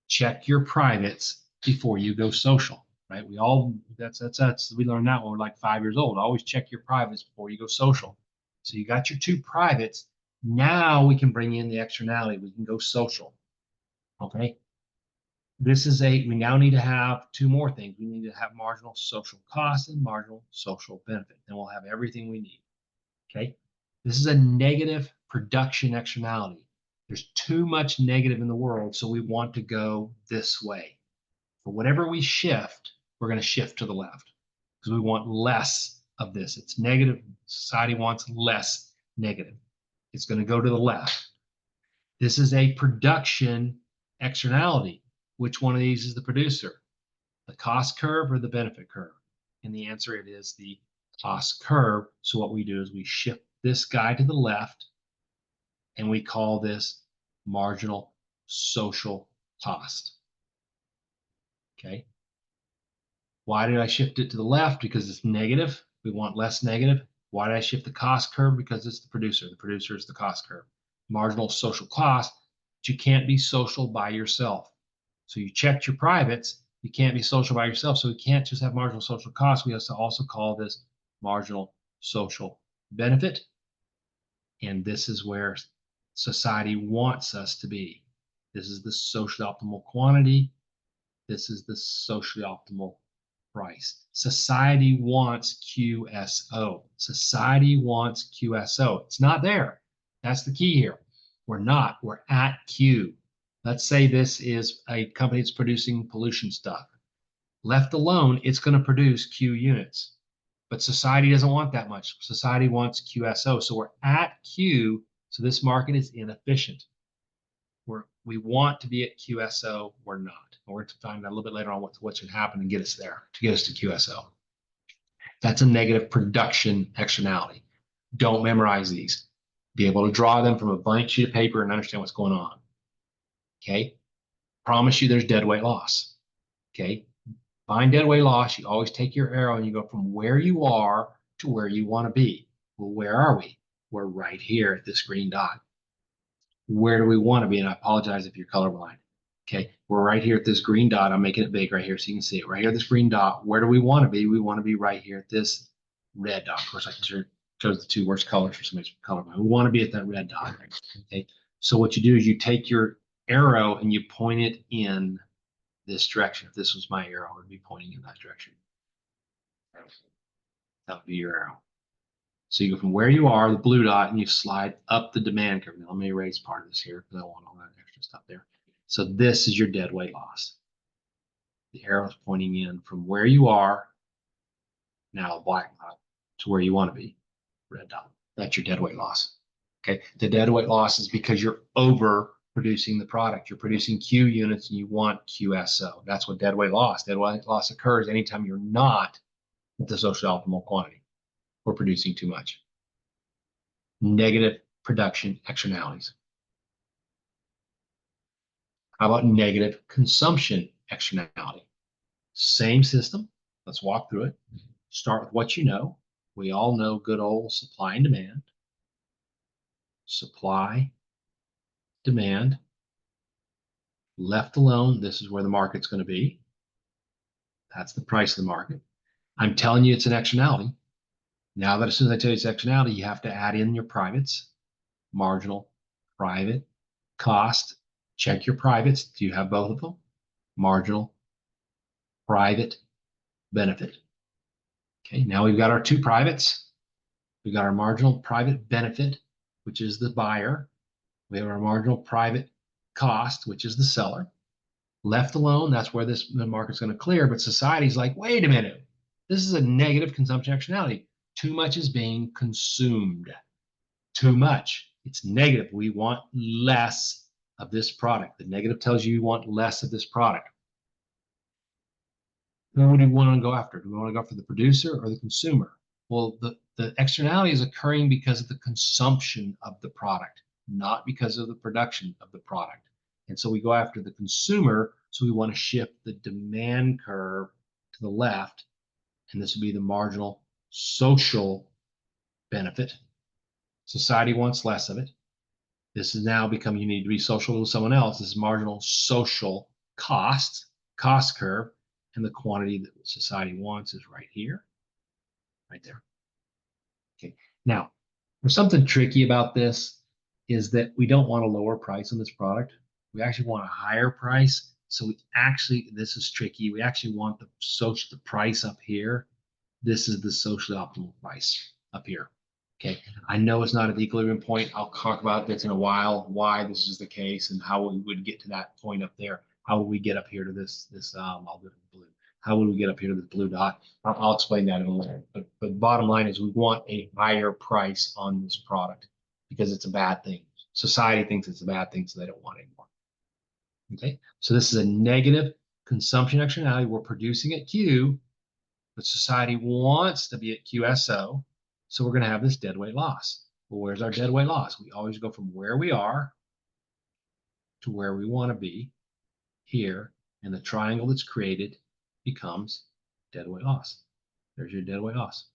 Check your privates before you go social. Right? We all that's we learned that when we're like 5 years old. Always check your privates before you go social. So you got your two privates. Now we can bring in the externality. We can go social. Okay. We now need to have two more things. We need to have marginal social cost and marginal social benefit. Then we'll have everything we need. Okay. This is a negative production externality. There's too much negative in the world, so we want to go this way. For whatever we shift, we're going to shift to the left because we want less of this. It's negative. Society wants less negative. It's going to go to the left. This is a production externality. Which one of these is the producer? The cost curve or the benefit curve? And the answer, it is the cost curve. So what we do is we shift this guy to the left, and we call this marginal social cost. Okay. Why did I shift it to the left? Because it's negative. We want less negative. Why did I shift the cost curve? Because it's the producer. The producer is the cost curve. Marginal social cost, but you can't be social by yourself. So you checked your privates. You can't be social by yourself. So we can't just have marginal social cost. We have to also call this marginal social benefit. And this is where society wants us to be. This is the socially optimal quantity. This is the socially optimal price. Society wants QSO. Society wants QSO. It's not there. That's the key here. We're not. We're at Q. Let's say this is a company that's producing pollution stuff. Left alone, it's going to produce Q units. But society doesn't want that much. Society wants QSO. So we're at Q. So this market is inefficient. We want to be at QSO. We're not. And we're going to find out a little bit later on what should happen and get us there, to get us to QSO. That's a negative production externality. Don't memorize these. Be able to draw them from a blank sheet of paper and understand what's going on. Okay? Promise you there's deadweight loss. Okay? Find deadweight loss. You always take your arrow and you go from where you are to where you want to be. Well, where are we? We're right here at this green dot. Where do we want to be? And I apologize if you're colorblind. Okay, we're right here at this green dot. I'm making it big right here so you can see it. Right here, this green dot. Where do we want to be? We want to be right here at this red dot. Of course, I chose the two worst colors for somebody's colorblind. We want to be at that red dot. Okay, so what you do is you take your arrow and you point it in this direction. If this was my arrow, it would be pointing in that direction. That would be your arrow. So you go from where you are, the blue dot, and you slide up the demand curve. Now let me erase part of this here because I don't want all that extra stuff there. So this is your deadweight loss. The arrow is pointing in from where you are, now black dot, to where you want to be, red dot. That's your deadweight loss. Okay, the deadweight loss is because you're over producing the product. You're producing Q units and you want QSO. That's what deadweight loss. Deadweight loss occurs anytime you're not at the social optimal quantity or producing too much. Negative production externalities. How about negative consumption externality? Same system. Let's walk through it. Start with what you know. We all know good old supply and demand. Supply, demand. Left alone, this is where the market's going to be. That's the price of the market. I'm telling you it's an externality. Now that as soon as I tell you it's externality, you have to add in your privates, marginal, private, cost. Check your privates. Do you have both of them? Marginal, private, benefit. Okay, now we've got our two privates. We've got our marginal private benefit, which is the buyer. We have our marginal private cost, which is the seller. Left alone, that's where the market's going to clear. But society's like, wait a minute, this is a negative consumption externality. Too much is being consumed. Too much. It's negative. We want less of this product. The negative tells you want less of this product. Then what do we want to go after? Do we want to go after the producer or the consumer? Well, the externality is occurring because of the consumption of the product, not because of the production of the product. And so we go after the consumer. So we want to shift the demand curve to the left. And this would be the marginal social benefit. Society wants less of it. This is now become, you need to be social with someone else. This is marginal social cost curve. And the quantity that society wants is right here, right there. Okay. Now, there's something tricky about this is that we don't want a lower price on this product. We actually want a higher price. So we actually, this is tricky. We actually want the price up here. This is the socially optimal price up here. Okay. I know it's not at the equilibrium point. I'll talk about this in a while, why this is the case and how we would get to that point up there. How would we get up here to this I'll do it in blue. How would we get up here to the blue dot? I'll explain that in a little bit. But bottom line is we want a higher price on this product because it's a bad thing. Society thinks it's a bad thing, so they don't want it anymore. Okay, so this is a negative consumption externality. We're producing at Q, but society wants to be at QSO. So we're going to have this deadweight loss. Well, where's our deadweight loss? We always go from where we are to where we want to be here, and the triangle that's created becomes deadweight loss. There's your deadweight loss.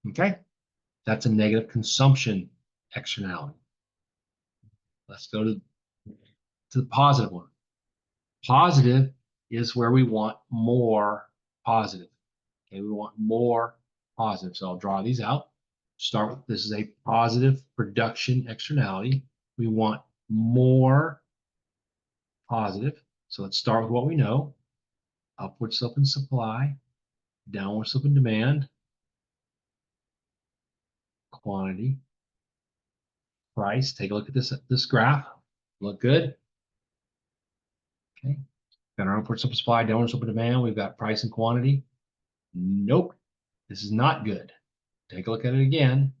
Okay, that's a negative consumption externality. Let's go to the positive one. Positive is where we want more positive. Okay, we want more positive. So I'll draw these out. Start with, this is a positive production externality. We want more positive. So let's start with what we know. Upward slope in supply, downward slope in demand, quantity, price. Take a look at this graph. Look good. Okay. Got our upward slope of supply, downward slope of demand. We've got price and quantity. Nope. This is not good. Take a look at it again.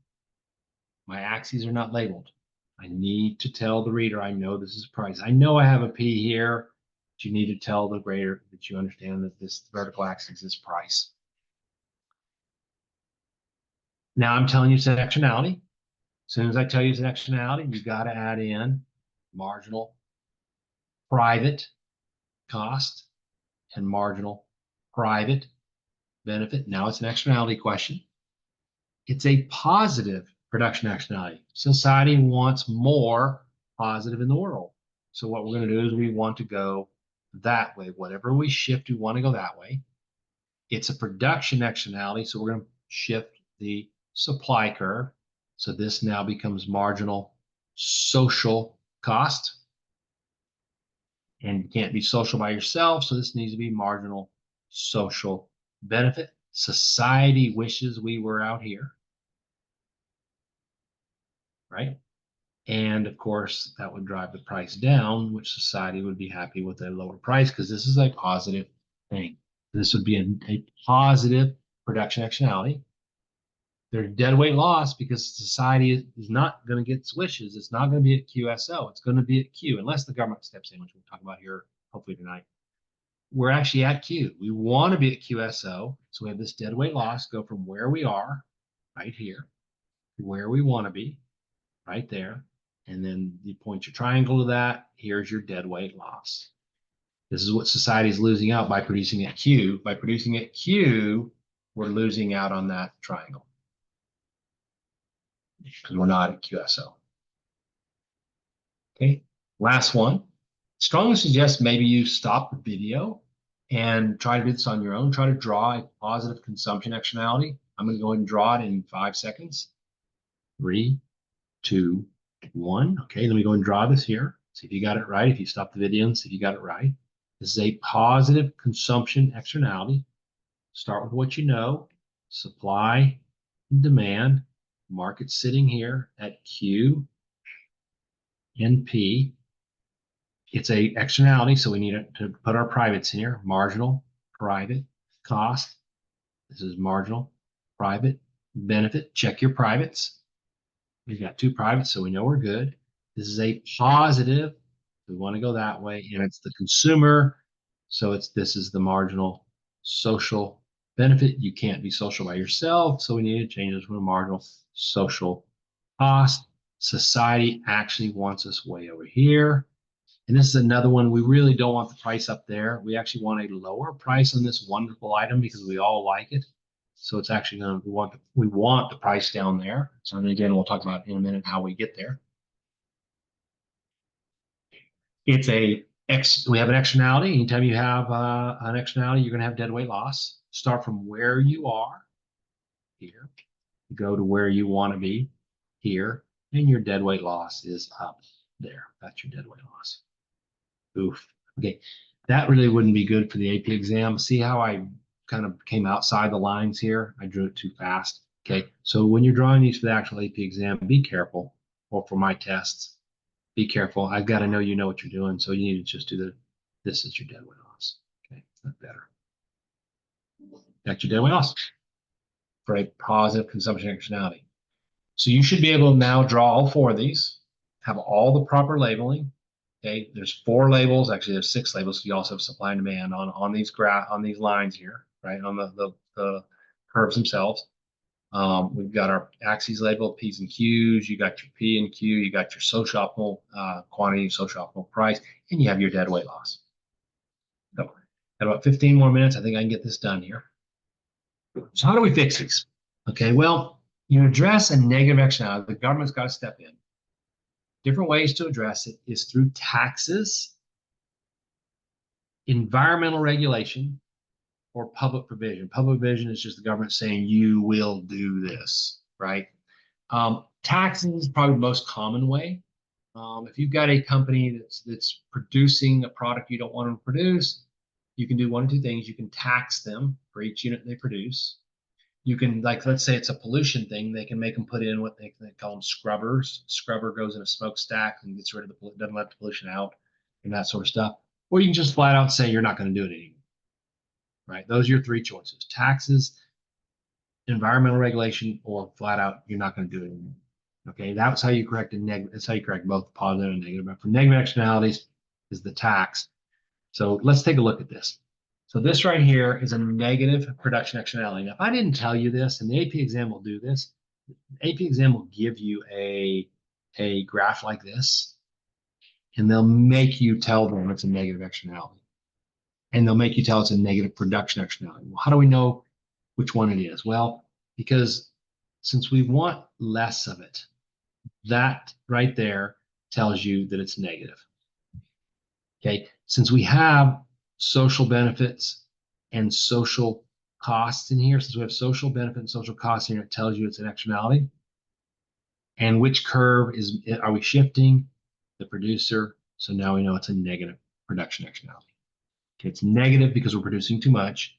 My axes are not labeled. I need to tell the reader I know this is price. I know I have a P here, but you need to tell the grader that you understand that this vertical axis is price. Now I'm telling you it's an externality. As soon as I tell you it's an externality, you got to add in marginal private cost and marginal private benefit. Now it's an externality question. It's a positive production externality. Society wants more positive in the world. So what we're going to do is we want to go that way. Whatever we shift, we want to go that way. It's a production externality, so we're going to shift the supply curve. So this now becomes marginal social cost. And you can't be social by yourself, so this needs to be marginal social benefit. Society wishes we were out here, right? And of course, that would drive the price down, which society would be happy with a lower price because this is a positive thing. This would be a positive production externality. There's deadweight loss because society is not going to get swishes. It's not going to be at QSO. It's going to be at Q, unless the government steps in, which we'll talk about here hopefully tonight. We're actually at Q. We want to be at QSO. So we have this deadweight loss go from where we are, right here, to where we want to be, right there. And then you point your triangle to that. Here's your deadweight loss. This is what society is losing out by producing at Q. By producing at Q, we're losing out on that triangle because we're not at QSO. Okay, last one. Strongly suggest maybe you stop the video and try to do this on your own. Try to draw a positive consumption externality. I'm going to go ahead and draw it in 5 seconds. 3, 2, 1. Okay, let me go and draw this here. See if you got it right. If you stop the video and see if you got it right. This is a positive consumption externality. Start with what you know. Supply and demand. Market sitting here at Q and P. It's a externality, so we need to put our privates in here. Marginal, private, cost. This is marginal, private, benefit. Check your privates. We've got 2 privates, so we know we're good. This is a positive. We want to go that way, and it's the consumer. So this is the marginal social benefit. You can't be social by yourself, so we need to change this from a marginal social cost. Society actually wants us way over here. And this is another one. We really don't want the price up there. We actually want a lower price on this wonderful item because we all like it. So it's actually going to, we want the price down there. So again, we'll talk about in a minute how we get there. It's we have an externality. Anytime you have an externality, you're going to have deadweight loss. Start from where you are here, go to where you want to be here, and your deadweight loss is up there. That's your deadweight loss. Oof. Okay, that really wouldn't be good for the AP exam. See how I kind of came outside the lines here? I drew it too fast. Okay, so when you're drawing these for the actual AP exam, be careful, or for my tests, be careful. I've got to know you know what you're doing, so you need to just do this is your deadweight loss. Okay, that's better. That's your deadweight loss for a positive consumption externality. So you should be able to now draw all 4 of these, have all the proper labeling. Okay, there's 4 labels. Actually, there's 6 labels. You also have supply and demand on these lines here, right? On the curves themselves. We've got our axes labeled P's and Q's. You got your P and Q. You got your social optimal quantity, social optimal price, and you have your dead weight loss. So, at about 15 more minutes, I think I can get this done here. So how do we fix these? Okay, well, you address a negative externality. The government's got to step in. Different ways to address it is through taxes, environmental regulation, or public provision. Public provision is just the government saying you will do this, right? Taxes is probably the most common way. If you've got a company that's producing a product you don't want them to produce, you can do 1 of 2 things. You can tax them for each unit they produce. You can, like, let's say it's a pollution thing, they can make them put in what they call them scrubbers. Scrubber goes in a smokestack and gets rid of doesn't let the pollution out and that sort of stuff. Or you can just flat out say you're not going to do it anymore. Right? Those are your 3 choices: taxes, environmental regulation, or flat out you're not going to do it anymore. Okay, that's how you correct a negative. That's how you correct both positive and negative. But for negative externalities is the tax. So let's take a look at this. So this right here is a negative production externality. Now, if I didn't tell you this, and the AP exam will do this, the AP exam will give you a graph like this, and they'll make you tell them it's a negative externality. And they'll make you tell it's a negative production externality. Well, how do we know which one it is? Well, because since we want less of it, that right there tells you that it's negative. Okay, since we have social benefits and social costs in here, since we have social benefit and social costs here, it tells you it's an externality. And which curve are we shifting? The producer. So now we know it's a negative production externality. Okay, it's negative because we're producing too much.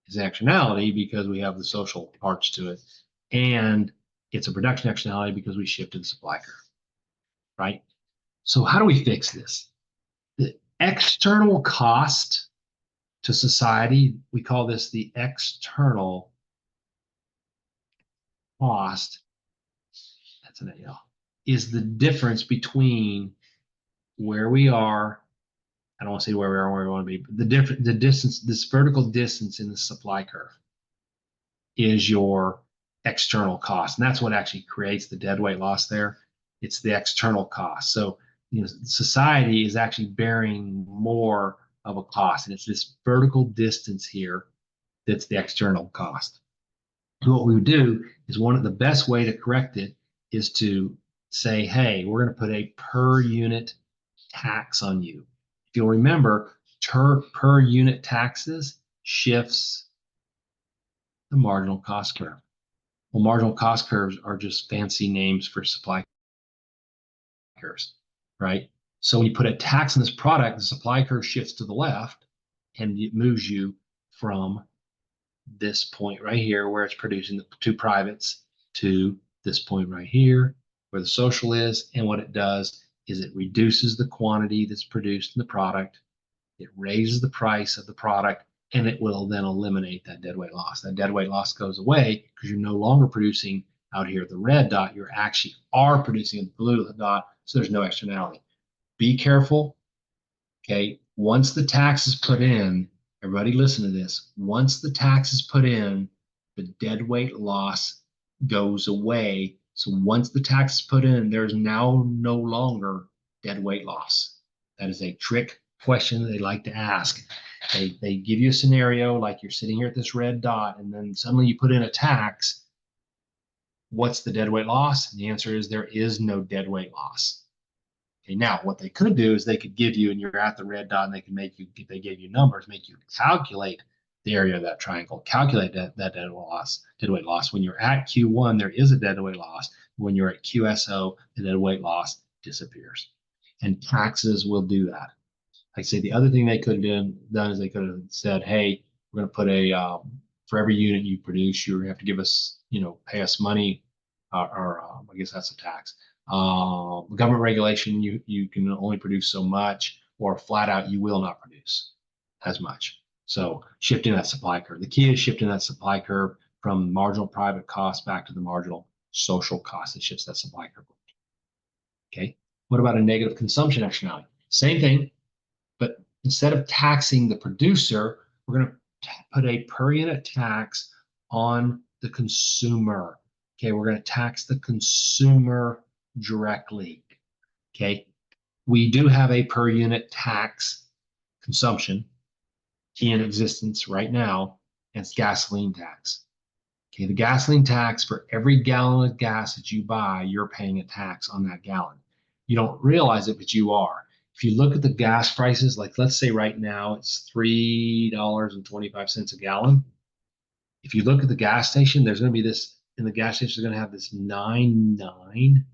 It's an externality because we have the social parts to it. And it's a production externality because we shifted the supply curve, right? So how do we fix this? The external cost to society, we call this the external cost, that's an AL, is the difference between where we are. I don't want to say where we are and where we want to be, but the distance, this vertical distance in the supply curve is your external cost. And that's what actually creates the deadweight loss there. It's the external cost. So, society is actually bearing more of a cost. And it's this vertical distance here that's the external cost. So what we would do is one of the best way to correct it is to say, hey, we're going to put a per unit tax on you. If you'll remember, per unit taxes shifts the marginal cost curve. Well, marginal cost curves are just fancy names for supply curves, right? So when you put a tax on this product, the supply curve shifts to the left and it moves you from this point right here where it's producing the two privates to this point right here where the social is. And what it does is it reduces the quantity that's produced in the product. It raises the price of the product, and it will then eliminate that deadweight loss. That deadweight loss goes away because you're no longer producing out here the red dot. You actually are producing a blue dot, so there's no externality. Be careful. Okay, once the tax is put in, everybody listen to this. Once the tax is put in, the deadweight loss goes away. So once the tax is put in, there's now no longer deadweight loss. That is a trick question that they like to ask. They give you a scenario like you're sitting here at this red dot, and then suddenly you put in a tax. What's the deadweight loss? And the answer is there is no deadweight loss. Okay, now what they could do is they could give you, and you're at the red dot, and they can make you, if they gave you numbers, make you calculate the area of that triangle, calculate that deadweight loss. When you're at Q1, there is a deadweight loss. When you're at QSO, the deadweight loss disappears. And taxes will do that. Like I say, the other thing they could have done is they could have said, hey, we're going to put a, for every unit you produce, you have to give us, pay us money, or I guess that's a tax. Government regulation, you can only produce so much, or flat out, you will not produce as much. So shifting that supply curve. The key is shifting that supply curve from marginal private cost back to the marginal social cost. It shifts that supply curve. Okay. What about a negative consumption externality? Same thing, but instead of taxing the producer, we're going to put a per unit tax on the consumer. Okay, we're going to tax the consumer directly. Okay, we do have a per unit tax consumption in existence right now, and it's gasoline tax. Okay, the gasoline tax, for every gallon of gas that you buy, you're paying a tax on that gallon. You don't realize it, but you are. If you look at the gas prices, like let's say right now it's $3.25 a gallon. If you look at the gas station, there's going to be this, in the gas station, is going to have this 99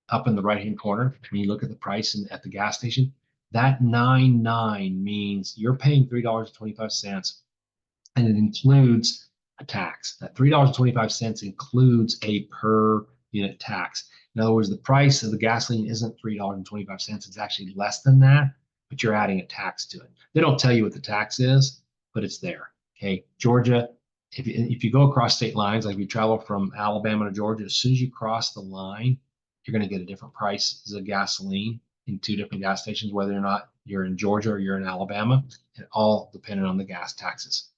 up in the right-hand corner. When you look at the price at the gas station, that 99 means you're paying $3.25, and it includes a tax. That $3.25 includes a per unit tax. In other words, the price of the gasoline isn't $3.25. It's actually less than that, but you're adding a tax to it. They don't tell you what the tax is, but it's there. Okay, Georgia, if you go across state lines, like if you travel from Alabama to Georgia, as soon as you cross the line, you're going to get a different price of gasoline in two different gas stations, whether or not you're in Georgia or you're in Alabama, and all dependent on the gas taxes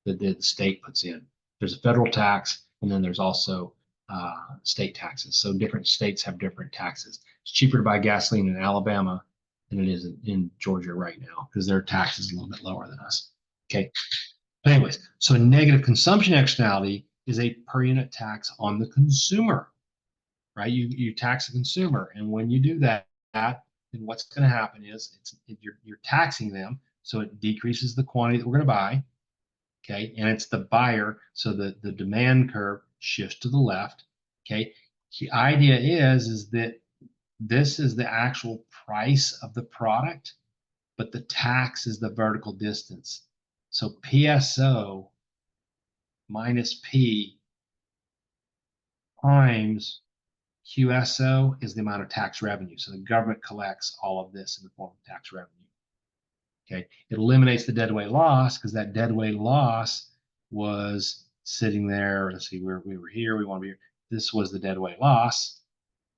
that the state puts in. There's a federal tax, and then there's also state taxes. So different states have different taxes. It's cheaper to buy gasoline in Alabama than it is in Georgia right now because their tax is a little bit lower than us. Okay. But anyways, so a negative consumption externality is a per unit tax on the consumer, right? You tax the consumer, and when you do that, then what's going to happen is you're taxing them, so it decreases the quantity that we're going to buy. Okay, and it's the buyer, so the demand curve shifts to the left. Okay, the idea is that this is the actual price of the product, but the tax is the vertical distance. So PSO minus P times QSO is the amount of tax revenue. So the government collects all of this in the form of tax revenue. Okay, it eliminates the deadweight loss because that deadweight loss was sitting there. Let's see, we were here. We want to be here. this was the deadweight loss.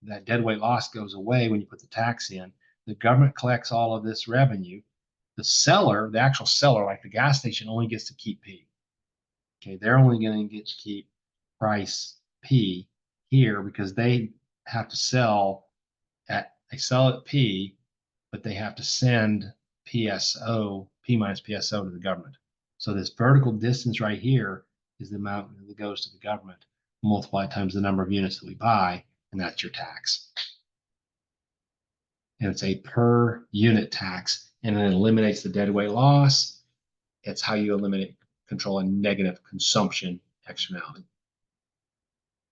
That deadweight loss goes away when you put the tax in. The government collects all of this revenue. The seller, the actual seller, like the gas station, only gets to keep P. Okay, they're only going to get to keep price P here because they have to sell they sell at P, but they have to send PSO, P minus PSO to the government. So this vertical distance right here is the amount that goes to the government, multiplied times the number of units that we buy, and that's your tax. And it's a per unit tax, and it eliminates the deadweight loss. It's how you eliminate control a negative consumption externality.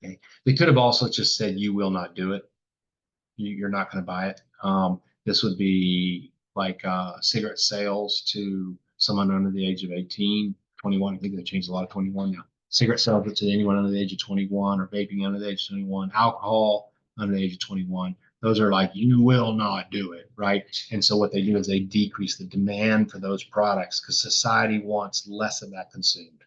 Okay. They could have also just said you will not do it. You're not going to buy it. This would be like cigarette sales to someone under the age of 18, 21. I think they changed a lot of 21 now. Cigarette sales to anyone under the age of 21, or vaping under the age of 21, alcohol under the age of 21. Those are like, you will not do it, right? And so what they do is they decrease the demand for those products because society wants less of that consumed.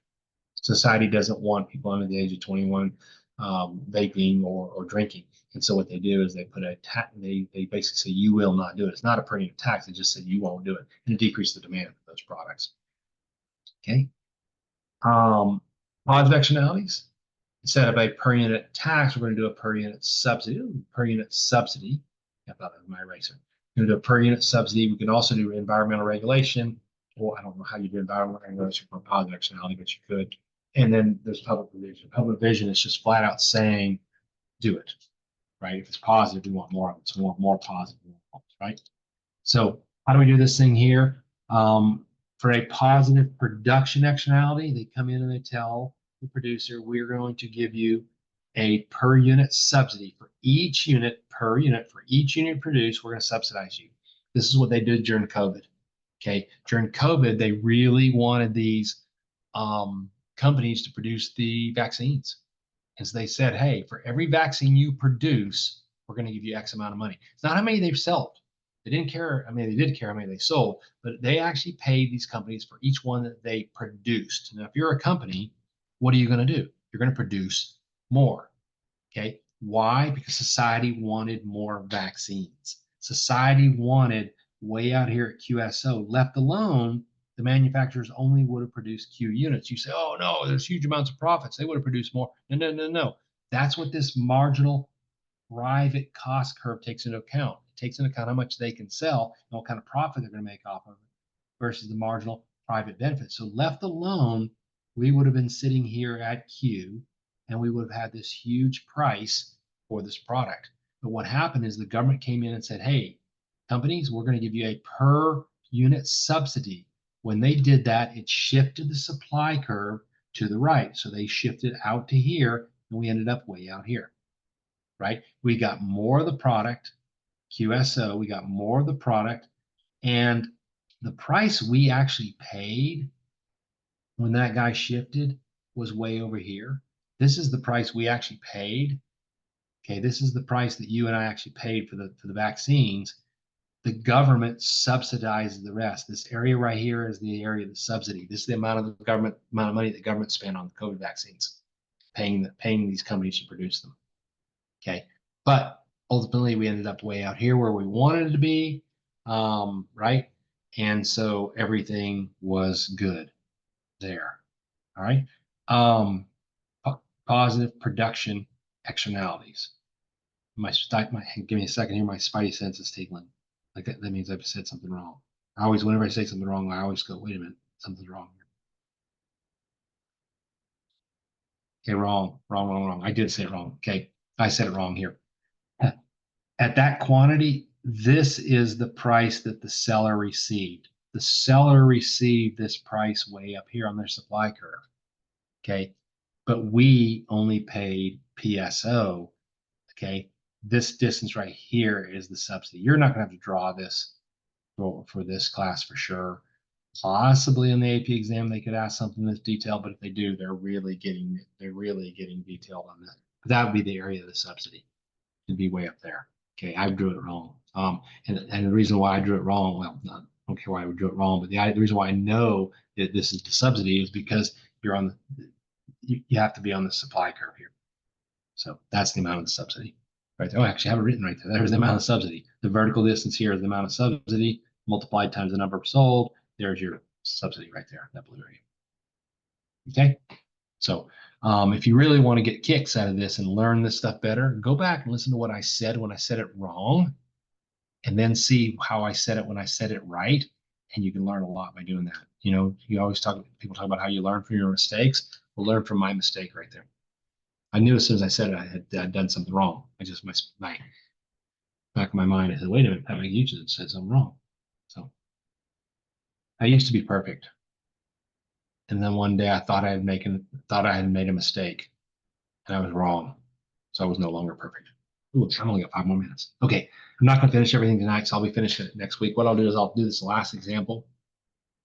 Society doesn't want people under the age of 21 vaping or drinking. And so what they do is they put they basically say you will not do it. It's not a per unit tax. They just said you won't do it, and decrease the demand for those products. Okay. Positive externalities. Instead of a per unit tax, we're going to do a per unit subsidy. Ooh, per unit subsidy. I thought that was my eraser. We're going to do a per unit subsidy. We can also do environmental regulation. Well, I don't know how you do environmental regulation for a positive externality, but you could. And then there's public provision. Public provision is just flat out saying, do it, right? If it's positive, we want more of it. So we want more positive, right? So how do we do this thing here? For a positive production externality, they come in and they tell the producer, we're going to give you a per unit subsidy for each unit per unit. For each unit produced, we're going to subsidize you. This is what they did during COVID. Okay, during COVID, they really wanted these companies to produce the vaccines. And so they said, hey, for every vaccine you produce, we're going to give you X amount of money. It's not how many they've sold. They didn't care. I mean, they did care how many they sold, but they actually paid these companies for each one that they produced. Now, if you're a company, what are you going to do? You're going to produce more. Okay. Why? Because society wanted more vaccines. Society wanted, way out here at QSO, left alone, the manufacturers only would have produced Q units. You say, oh no, there's huge amounts of profits. They would have produced more. No. That's what this marginal private cost curve takes into account. It takes into account how much they can sell and what kind of profit they're going to make off of it versus the marginal private benefit. So left alone, we would have been sitting here at Q and we would have had this huge price for this product. But what happened is the government came in and said, hey, companies, we're going to give you a per unit subsidy. When they did that, it shifted the supply curve to the right. So they shifted out to here, and we ended up way out here, right? We got more of the product, QSO, we got more of the product, and the price we actually paid when that guy shifted was way over here. This is the price we actually paid. Okay, this is the price that you and I actually paid for the vaccines. The government subsidizes the rest. This area right here is the area of the subsidy. This is the amount of money the government spent on the COVID vaccines, paying these companies to produce them. Okay, but ultimately we ended up way out here where we wanted it to be, right? And so everything was good there. All right. Positive production externalities. Give me a second here. My spidey sense is tingling. Like that means I've said something wrong. Whenever I say something wrong, I always go, wait a minute, something's wrong here. Okay, wrong. I did say it wrong. Okay, I said it wrong here. At that quantity, this is the price that the seller received. The seller received this price way up here on their supply curve. Okay, but we only paid PSO. Okay, this distance right here is the subsidy. You're not going to have to draw this for this class for sure. Possibly in the AP exam they could ask something this detailed, but if they do, they're really getting detailed on that. But that would be the area of the subsidy. It'd be way up there. Okay, I drew it wrong. And the reason why I drew it wrong, well, I don't care why I would do it wrong, but the reason why I know that this is the subsidy is because you're on you have to be on the supply curve here. So that's the amount of the subsidy right there. Oh, actually, I have it written right there. There's the amount of subsidy. The vertical distance here is the amount of subsidy multiplied times the number sold. There's your subsidy right there, that blue area. Okay. So if you really want to get kicks out of this and learn this stuff better, go back and listen to what I said when I said it wrong, and then see how I said it when I said it right. And you can learn a lot by doing that. You know, you always people talk about how you learn from your mistakes. Well, learn from my mistake right there. I knew as soon as I said it, I had done something wrong. I just, my back of my mind, I said, wait a minute, Pat McGeechan said something wrong. So I used to be perfect. And then one day I thought I had made a mistake, and I was wrong. So I was no longer perfect. Ooh, I've only got 5 more minutes. Okay, I'm not going to finish everything tonight, so I'll be finishing it next week. What I'll do is I'll do this last example,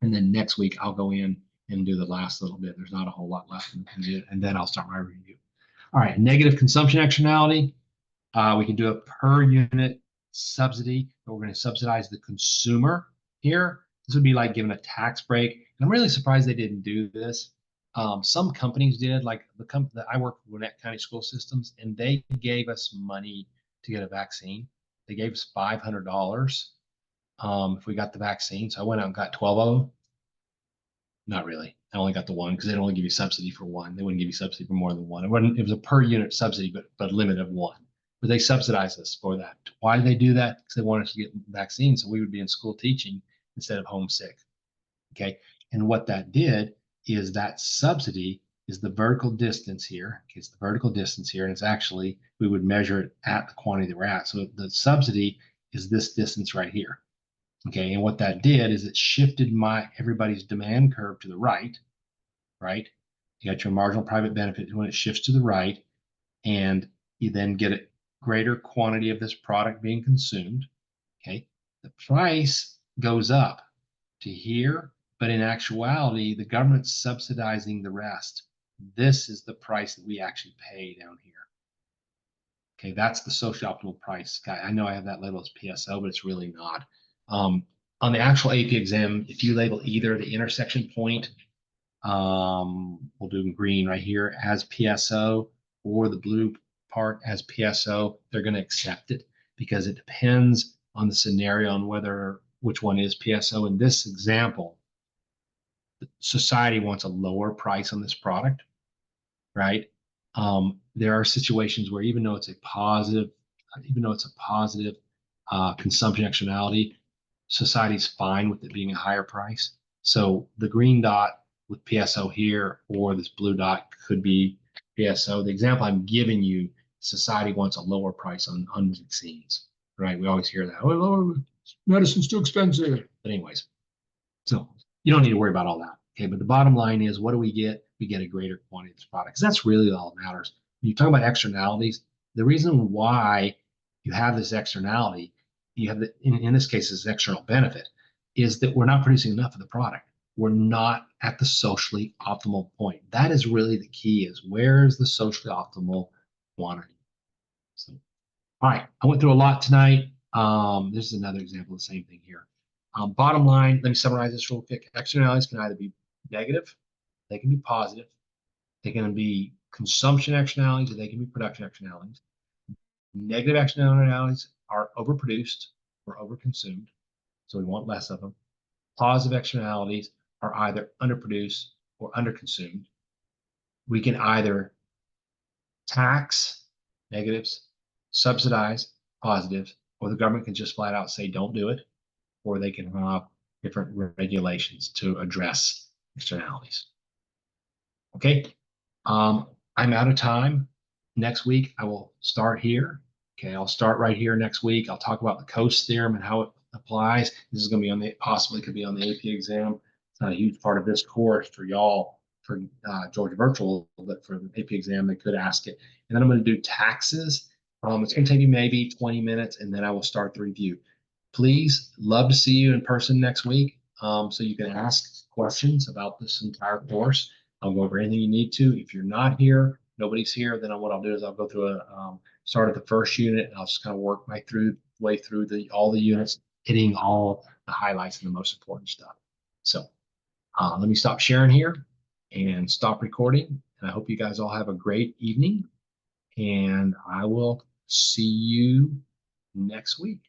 and then next week I'll go in and do the last little bit. There's not a whole lot left, and then I'll start my review. All right, negative consumption externality. We can do a per unit subsidy, but we're going to subsidize the consumer here. This would be like giving a tax break. And I'm really surprised they didn't do this. Some companies did, like the company that I work for, Gwinnett County School Systems, and they gave us money to get a vaccine. They gave us $500 if we got the vaccine. So I went out and got 12 of them. Not really. I only got the one because they don't only give you subsidy for one. They wouldn't give you subsidy for more than one. It was a per unit subsidy, but limit of one. But they subsidized us for that. Why did they do that? Because they wanted us to get vaccines, so we would be in school teaching instead of homesick. Okay. And what that did is that subsidy is the vertical distance here. Okay, it's the vertical distance here, and it's actually, we would measure it at the quantity that we're at. So the subsidy is this distance right here. Okay, and what that did is it shifted everybody's demand curve to the right, right? You got your marginal private benefit when it shifts to the right, and you then get a greater quantity of this product being consumed. Okay, the price goes up to here, but in actuality, the government's subsidizing the rest. This is the price that we actually pay down here. Okay, that's the social optimal price. I know I have that labeled as PSO, but it's really not. On the actual AP exam, if you label either the intersection point, we'll do green right here as PSO, or the blue part as PSO, they're going to accept it because it depends on the scenario on which one is PSO. In this example, society wants a lower price on this product, right? There are situations where even though it's a positive consumption externality, society's fine with it being a higher price. So the green dot with PSO here, or this blue dot could be PSO. The example I'm giving you, society wants a lower price on vaccines, right? We always hear that. Oh, medicine's too expensive. But anyways, so you don't need to worry about all that. Okay, but the bottom line is, what do we get? We get a greater quantity of this product, because that's really all that matters. When you talk about externalities, the reason why you have this externality, you have in this case, this external benefit, is that we're not producing enough of the product. We're not at the socially optimal point. That is really the key, is where's the socially optimal quantity? So, all right, I went through a lot tonight. This is another example of the same thing here. Bottom line, let me summarize this real quick. Externalities can either be negative, they can be positive, they can be consumption externalities, or they can be production externalities. Negative externalities are overproduced or overconsumed, so we want less of them. Positive externalities are either underproduced or underconsumed. We can either tax negatives, subsidize positives, or the government can just flat out say don't do it, or they can have different regulations to address externalities. Okay, I'm out of time. Next week, I will start here. Okay, I'll start right here next week. I'll talk about the Coase theorem and how it applies. This is going to be possibly could be on the AP exam. It's not a huge part of this course for y'all, for Georgia Virtual, but for the AP exam, they could ask it. And then I'm going to do taxes. It's going to take you maybe 20 minutes, and then I will start the review. Please, love to see you in person next week, so you can ask questions about this entire course. I'll go over anything you need to. If you're not here, nobody's here, then what I'll do is I'll go through start at the first unit, and I'll just kind of work my way through all the units, hitting all the highlights and the most important stuff. So let me stop sharing here and stop recording. And I hope you guys all have a great evening. and I will see you next week.